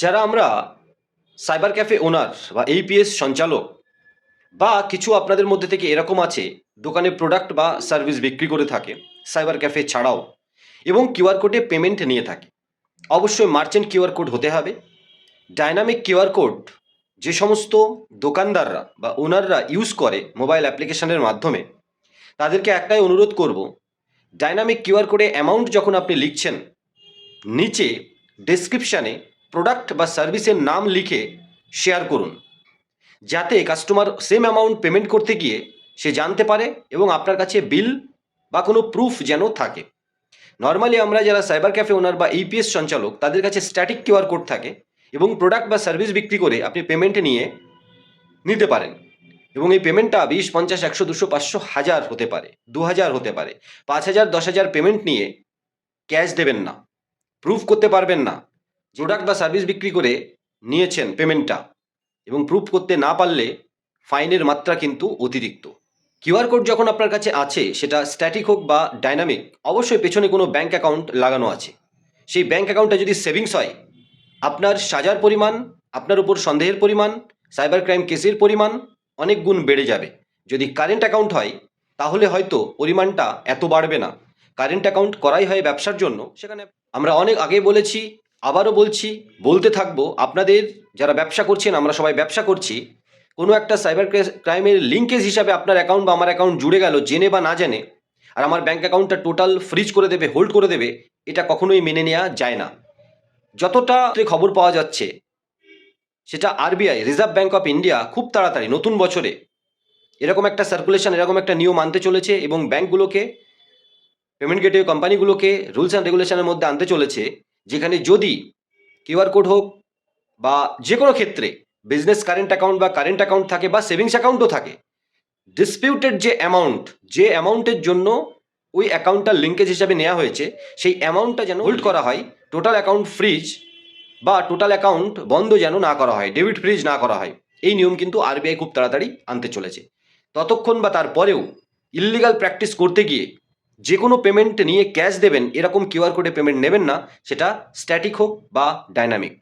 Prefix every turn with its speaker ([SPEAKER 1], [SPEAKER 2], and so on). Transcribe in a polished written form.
[SPEAKER 1] যারা আমরা cyber cafe ওনার বা এইপিএস সঞ্চালক বা কিছু আপনাদের মধ্যে থেকে এরকম আছে দোকানে প্রোডাক্ট বা সার্ভিস বিক্রি করে থাকে সাইবার ক্যাফে ছাড়াও এবং কিউআর কোডে পেমেন্ট নিয়ে থাকে। অবশ্যই মার্চেন্ট কিউআর কোড হতে হবে। ডাইনামিক কিউআর কোড যে সমস্ত দোকানদাররা বা ওনাররা ইউজ করে মোবাইল অ্যাপ্লিকেশনের মাধ্যমে, তাদেরকে একটাই অনুরোধ করব, ডাইনামিক কিউআর কোডে অ্যামাউন্ট যখন আপনি লিখছেন, নিচে ডেসক্রিপশানে প্রোডাক্ট বা সার্ভিসের নাম লিখে শেয়ার করুন, যাতে কাস্টমার সেম অ্যামাউন্ট পেমেন্ট করতে গিয়ে সে জানতে পারে এবং আপনার কাছে বিল বা কোনো প্রুফ যেন থাকে। নর্মালি আমরা যারা সাইবার ক্যাফে ওনার বা ইপিএস সঞ্চালক, তাদের কাছে স্ট্যাটিক কিউআর কোড থাকে এবং প্রোডাক্ট বা সার্ভিস বিক্রি করে আপনি পেমেন্ট নিয়ে নিতে পারেন এবং এই পেমেন্টটা 20, 50, 100, 200, 500, 1000 হতে পারে, 2000 হতে পারে। 5000, 10,000 পেমেন্ট নিয়ে ক্যাশ দেবেন না, প্রুফ করতে পারবেন না প্রোডাক্ট বা সার্ভিস বিক্রি করে নিয়েছেন পেমেন্টটা, এবং প্রুফ করতে না পারলে ফাইনের মাত্রা কিন্তু অতিরিক্ত। কিউআর কোড যখন আপনার কাছে আছে, সেটা স্ট্যাটিক হোক বা ডাইনামিক, অবশ্যই পেছনে কোনো ব্যাঙ্ক অ্যাকাউন্ট লাগানো আছে। সেই ব্যাঙ্ক অ্যাকাউন্টে যদি সেভিংস হয়, আপনার সাজার পরিমাণ, আপনার উপর সন্দেহের পরিমাণ, সাইবার ক্রাইম কেসের পরিমাণ অনেক গুণ বেড়ে যাবে। যদি কারেন্ট অ্যাকাউন্ট হয়, তাহলে হয়তো পরিমাণটা এত বাড়বে না। কারেন্ট অ্যাকাউন্ট করাই হয় ব্যবসার জন্য। সেখানে আমরা অনেক আগে বলেছি, আবারও বলছি, বলতে থাকবো, আপনাদের যারা ব্যবসা করছেন, আমরা সবাই ব্যবসা করছি, কোনো একটা সাইবার ক্রাইমের লিঙ্কেজ হিসাবে আপনার অ্যাকাউন্ট বা আমার অ্যাকাউন্ট জুড়ে গেল, জেনে বা না জেনে, আর আমার ব্যাঙ্ক অ্যাকাউন্টটা টোটাল ফ্রিজ করে দেবে, হোল্ড করে দেবে, এটা কখনোই মেনে নেওয়া যায় না। যতটা খবর পাওয়া যাচ্ছে, সেটা RBI, reserve bank of India, খুব তাড়াতাড়ি নতুন বছরে এরকম একটা সার্কুলেশন, এরকম একটা নিয়ম আনতে চলেছে এবং ব্যাঙ্কগুলোকে, পেমেন্ট গেটওয়ে কোম্পানিগুলোকে রুলস অ্যান্ড রেগুলেশনের মধ্যে আনতে চলেছে, যেখানে যদি কিউআর কোড হোক বা যে কোনো ক্ষেত্রে বিজনেস কারেন্ট অ্যাকাউন্ট বা কারেন্ট অ্যাকাউন্ট থাকে বা সেভিংস অ্যাকাউন্টও থাকে, ডিসপিউটেড যে অ্যামাউন্টের জন্য ওই অ্যাকাউন্টটা লিঙ্কেজ হিসাবে নেওয়া হয়েছে, সেই অ্যামাউন্টটা যেন হোল্ড করা হয়, টোটাল অ্যাকাউন্ট ফ্রিজ বা টোটাল অ্যাকাউন্ট বন্ধ যেন না করা হয়, ডেবিট ফ্রিজ না করা হয়। এই নিয়ম কিন্তু আরবিআই খুব তাড়াতাড়ি আনতে চলেছে। ততক্ষণ বা তারপরেও ইল্লিগাল প্র্যাকটিস করতে গিয়ে যে কোনো পেমেন্ট নিয়ে ক্যাশ দেবেন, এরকম কিউআর কোডে পেমেন্ট নেবেন না, সেটা স্ট্যাটিক হোক বা ডাইনামিক।